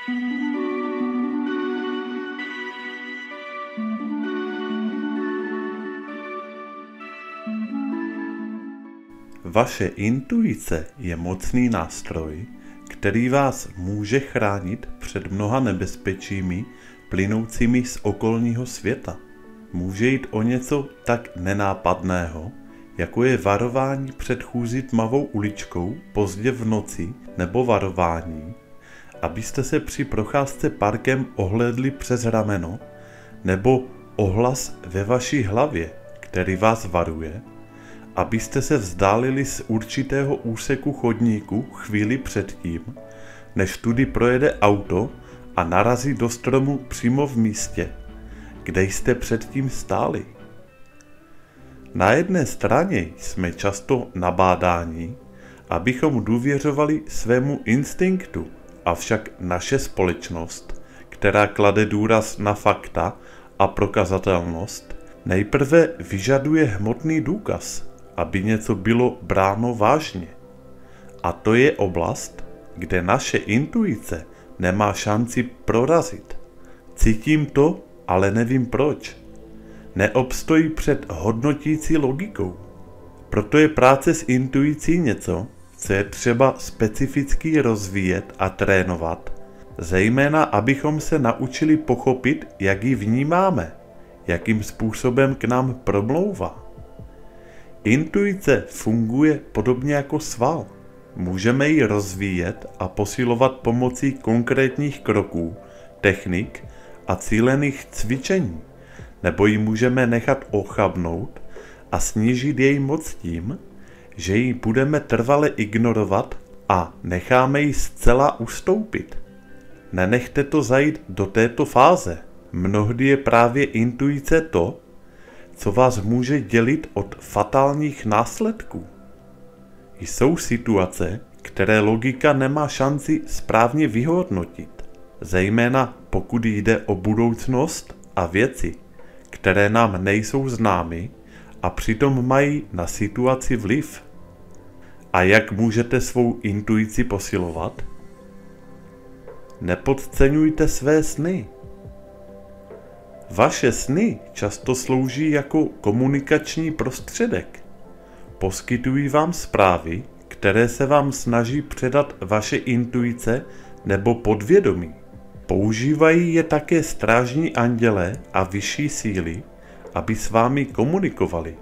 Vaše intuice je mocný nástroj, který vás může chránit před mnoha nebezpečími plynoucími z okolního světa. Může jít o něco tak nenápadného, jako je varování před chůzí tmavou uličkou pozdě v noci nebo varování, abyste se při procházce parkem ohlédli přes rameno, nebo ohlas ve vaší hlavě, který vás varuje, abyste se vzdálili z určitého úseku chodníku chvíli předtím, než tudy projede auto a narazí do stromu přímo v místě, kde jste předtím stáli. Na jedné straně jsme často nabádáni, abychom důvěřovali svému instinktu, avšak naše společnost, která klade důraz na fakta a prokazatelnost, nejprve vyžaduje hmotný důkaz, aby něco bylo bráno vážně. A to je oblast, kde naše intuice nemá šanci prorazit. Cítím to, ale nevím proč. Neobstojí před hodnotící logikou. Proto je práce s intuicí něco, co je třeba specificky rozvíjet a trénovat, zejména abychom se naučili pochopit, jak ji vnímáme, jakým způsobem k nám promlouvá. Intuice funguje podobně jako sval. Můžeme ji rozvíjet a posilovat pomocí konkrétních kroků, technik a cílených cvičení, nebo ji můžeme nechat ochabnout a snížit její moc tím, že ji budeme trvale ignorovat a necháme ji zcela ustoupit. Nenechte to zajít do této fáze. Mnohdy je právě intuice to, co vás může dělit od fatálních následků. Jsou situace, které logika nemá šanci správně vyhodnotit, zejména pokud jde o budoucnost a věci, které nám nejsou známy a přitom mají na situaci vliv. A jak můžete svou intuici posilovat? Nepodceňujte své sny. Vaše sny často slouží jako komunikační prostředek. Poskytují vám zprávy, které se vám snaží předat vaše intuice nebo podvědomí. Používají je také strážní andělé a vyšší síly, aby s vámi komunikovali.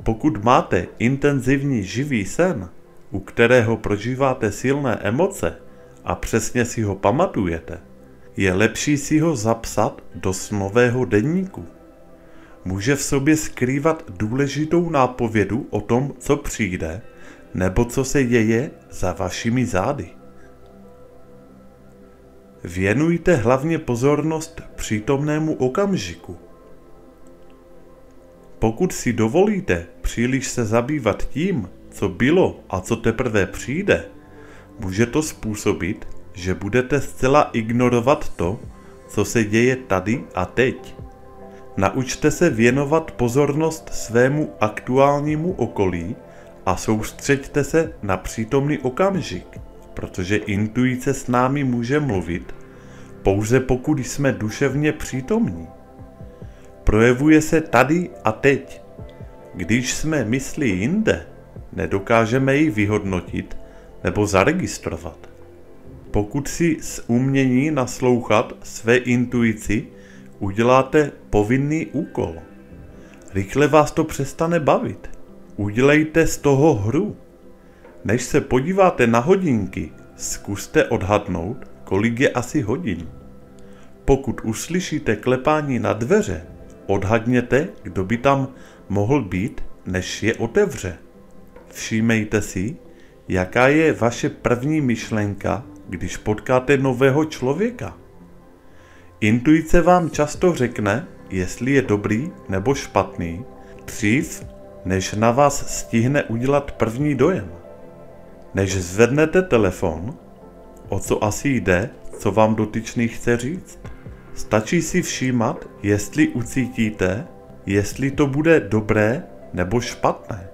Pokud máte intenzivní živý sen, u kterého prožíváte silné emoce a přesně si ho pamatujete, je lepší si ho zapsat do snového deníku. Může v sobě skrývat důležitou nápovědu o tom, co přijde, nebo co se děje za vašimi zády. Věnujte hlavně pozornost přítomnému okamžiku. Pokud si dovolíte příliš se zabývat tím, co bylo a co teprve přijde, může to způsobit, že budete zcela ignorovat to, co se děje tady a teď. Naučte se věnovat pozornost svému aktuálnímu okolí a soustřeďte se na přítomný okamžik, protože intuice s námi může mluvit, pouze pokud jsme duševně přítomní. Projevuje se tady a teď. Když jsme mysli jinde, nedokážeme ji vyhodnotit nebo zaregistrovat. Pokud si z umění naslouchat své intuici uděláte povinný úkol, rychle vás to přestane bavit. Udělejte z toho hru. Než se podíváte na hodinky, zkuste odhadnout, kolik je asi hodin. Pokud uslyšíte klepání na dveře, odhadněte, kdo by tam mohl být, než je otevře. Všímejte si, jaká je vaše první myšlenka, když potkáte nového člověka. Intuice vám často řekne, jestli je dobrý nebo špatný, dřív, než na vás stihne udělat první dojem. Než zvednete telefon, o co asi jde, co vám dotyčný chce říct. Stačí si všímat, jestli ucítíte, jestli to bude dobré nebo špatné.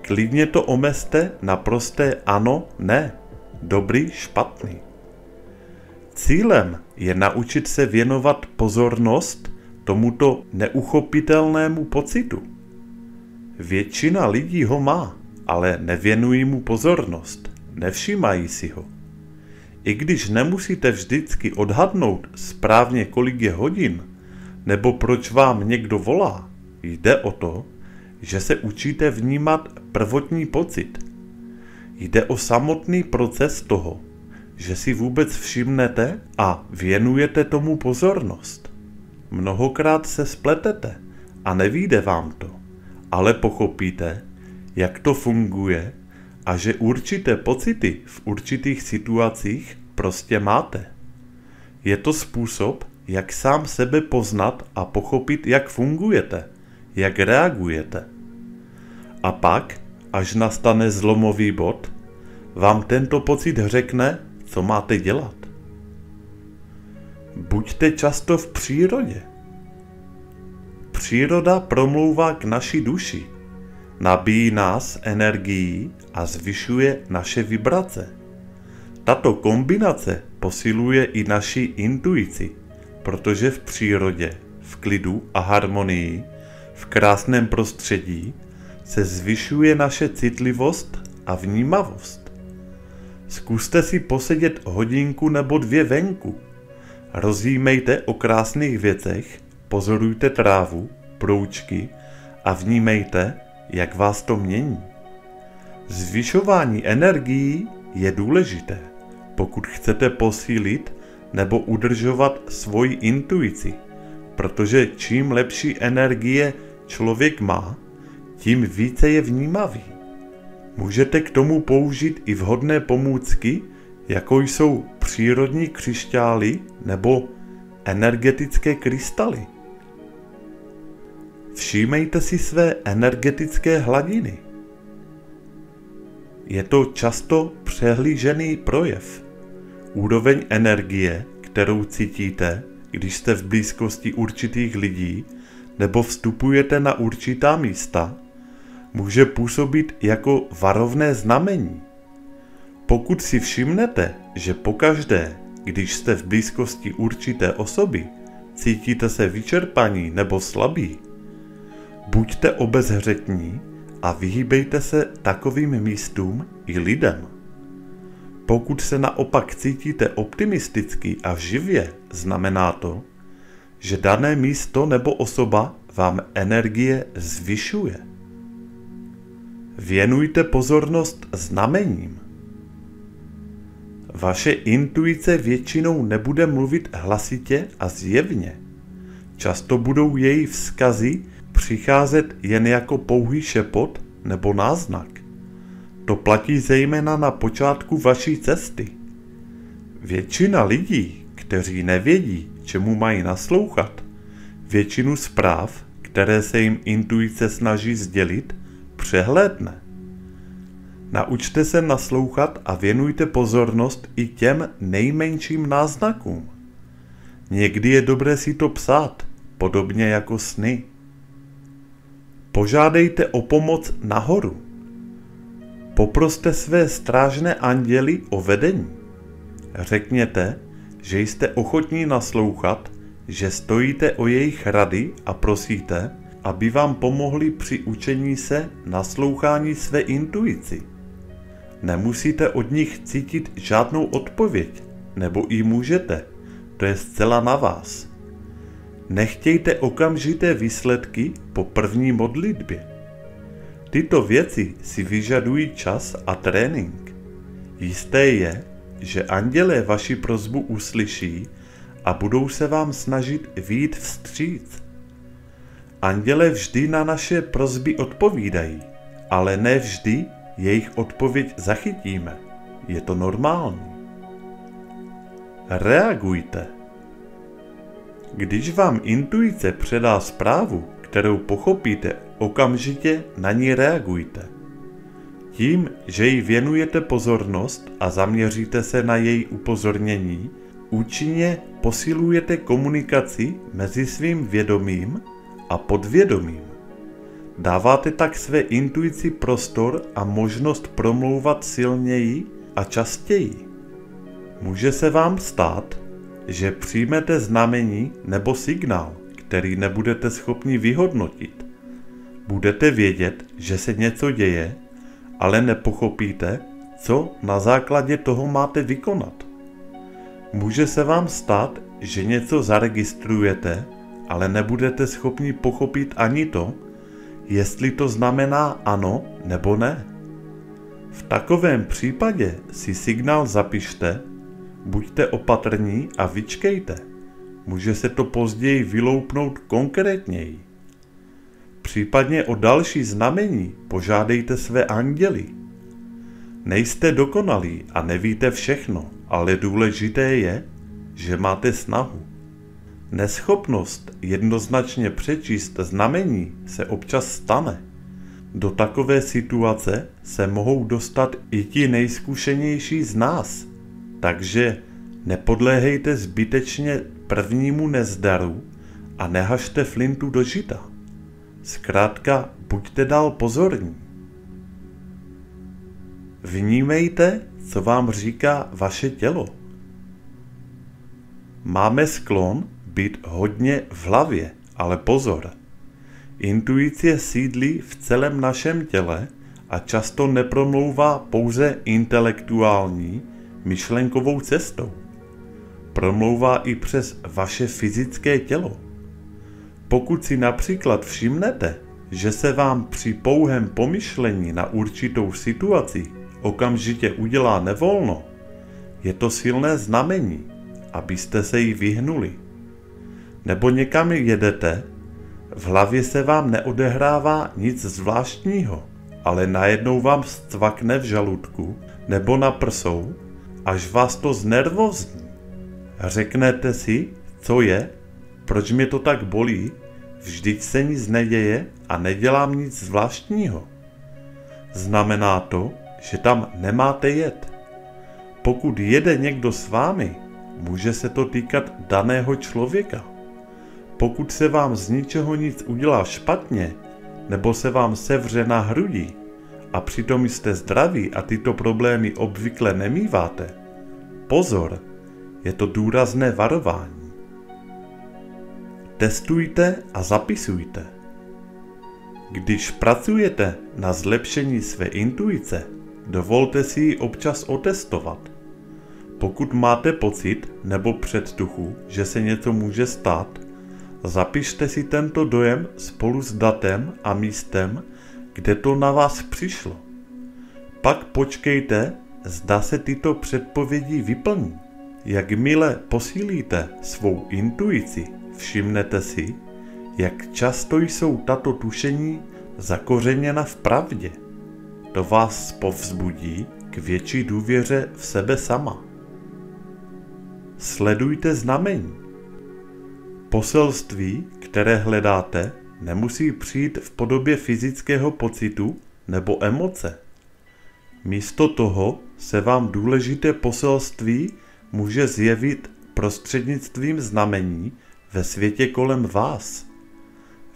Klidně to omezte na prosté ano, ne, dobrý, špatný. Cílem je naučit se věnovat pozornost tomuto neuchopitelnému pocitu. Většina lidí ho má, ale nevěnují mu pozornost, nevšímají si ho. I když nemusíte vždycky odhadnout správně, kolik je hodin, nebo proč vám někdo volá, jde o to, že se učíte vnímat prvotní pocit. Jde o samotný proces toho, že si vůbec všimnete a věnujete tomu pozornost. Mnohokrát se spletete a nevyjde vám to, ale pochopíte, jak to funguje a že určité pocity v určitých situacích prostě máte. Je to způsob, jak sám sebe poznat a pochopit, jak fungujete, jak reagujete. A pak, až nastane zlomový bod, vám tento pocit řekne, co máte dělat. Buďte často v přírodě. Příroda promlouvá k naší duši, nabíjí nás energií a zvyšuje naše vibrace. Tato kombinace posiluje i naši intuici, protože v přírodě, v klidu a harmonii, v krásném prostředí se zvyšuje naše citlivost a vnímavost. Zkuste si posedět hodinku nebo 2 venku. Rozjímejte o krásných věcech, pozorujte trávu, proučky a vnímejte, jak vás to mění. Zvyšování energií je důležité, pokud chcete posílit nebo udržovat svoji intuici, protože čím lepší energie člověk má, tím více je vnímavý. Můžete k tomu použít i vhodné pomůcky, jako jsou přírodní křišťály nebo energetické krystaly. Všímejte si své energetické hladiny. Je to často přehlížený projev. Úroveň energie, kterou cítíte, když jste v blízkosti určitých lidí nebo vstupujete na určitá místa, může působit jako varovné znamení. Pokud si všimnete, že pokaždé, když jste v blízkosti určité osoby, cítíte se vyčerpaní nebo slabí, buďte obezřetní a vyhýbejte se takovým místům i lidem. Pokud se naopak cítíte optimisticky a živě, znamená to, že dané místo nebo osoba vám energie zvyšuje. Věnujte pozornost znamením. Vaše intuice většinou nebude mluvit hlasitě a zjevně. Často budou její vzkazy přicházet jen jako pouhý šepot nebo náznak. To platí zejména na počátku vaší cesty. Většina lidí, kteří nevědí, čemu mají naslouchat, většinu zpráv, které se jim intuice snaží sdělit, přehlédne. Naučte se naslouchat a věnujte pozornost i těm nejmenším náznakům. Někdy je dobré si to psát, podobně jako sny. Požádejte o pomoc nahoru. Poproste své strážné anděly o vedení. Řekněte, že jste ochotní naslouchat, že stojíte o jejich rady a prosíte, aby vám pomohli při učení se naslouchání své intuici. Nemusíte od nich cítit žádnou odpověď, nebo i můžete, to je zcela na vás. Nechtějte okamžité výsledky po první modlitbě. Tyto věci si vyžadují čas a trénink. Jisté je, že andělé vaši prosbu uslyší a budou se vám snažit vyjít vstříc. Andělé vždy na naše prosby odpovídají, ale ne vždy jejich odpověď zachytíme. Je to normální. Reagujte. Když vám intuice předá zprávu, kterou pochopíte, okamžitě na ní reagujte. Tím, že jí věnujete pozornost a zaměříte se na její upozornění, účinně posilujete komunikaci mezi svým vědomím a podvědomím. Dáváte tak své intuici prostor a možnost promlouvat silněji a častěji. Může se vám stát, že přijmete znamení nebo signál, který nebudete schopni vyhodnotit. Budete vědět, že se něco děje, ale nepochopíte, co na základě toho máte vykonat. Může se vám stát, že něco zaregistrujete, ale nebudete schopni pochopit ani to, jestli to znamená ano nebo ne. V takovém případě si signál zapište, buďte opatrní a vyčkejte. Může se to později vyloupnout konkrétněji. Případně o další znamení požádejte své anděly. Nejste dokonalí a nevíte všechno, ale důležité je, že máte snahu. Neschopnost jednoznačně přečíst znamení se občas stane. Do takové situace se mohou dostat i ti nejzkušenější z nás, takže nepodléhejte zbytečně prvnímu nezdaru a nehažte flintu do žita. Zkrátka, buďte dál pozorní. Vnímejte, co vám říká vaše tělo. Máme sklon být hodně v hlavě, ale pozor. Intuice sídlí v celém našem těle a často nepromlouvá pouze intelektuální, myšlenkovou cestou. Promlouvá i přes vaše fyzické tělo. Pokud si například všimnete, že se vám při pouhém pomyšlení na určitou situaci okamžitě udělá nevolno, je to silné znamení, abyste se jí vyhnuli. Nebo někam jedete, v hlavě se vám neodehrává nic zvláštního, ale najednou vám zcvakne v žaludku nebo na prsou, až vás to znervózní. Řeknete si, co je, proč mě to tak bolí, vždyť se nic neděje a nedělám nic zvláštního. Znamená to, že tam nemáte jet. Pokud jede někdo s vámi, může se to týkat daného člověka. Pokud se vám z ničeho nic udělá špatně, nebo se vám sevře na hrudi a přitom jste zdraví a tyto problémy obvykle nemíváte, pozor, je to důrazné varování. Testujte a zapisujte. Když pracujete na zlepšení své intuice, dovolte si ji občas otestovat. Pokud máte pocit nebo předtuchu, že se něco může stát, zapište si tento dojem spolu s datem a místem, kde to na vás přišlo. Pak počkejte, zda se tyto předpovědi vyplní. Jakmile posílíte svou intuici, všimnete si, jak často jsou tato tušení zakořeněna v pravdě. To vás povzbudí k větší důvěře v sebe sama. Sledujte znamení. Poselství, které hledáte, nemusí přijít v podobě fyzického pocitu nebo emoce. Místo toho se vám důležité poselství může zjevit prostřednictvím znamení ve světě kolem vás.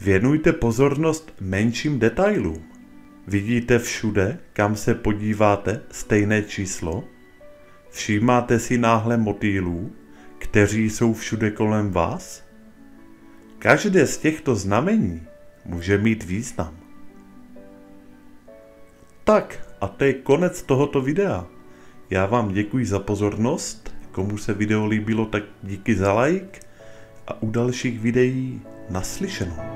Věnujte pozornost menším detailům. Vidíte všude, kam se podíváte, stejné číslo? Všímáte si náhle motýlů, kteří jsou všude kolem vás? Každé z těchto znamení může mít význam. Tak, a to je konec tohoto videa. Já vám děkuji za pozornost. Komu se video líbilo, tak díky za like a u dalších videí naslyšenou.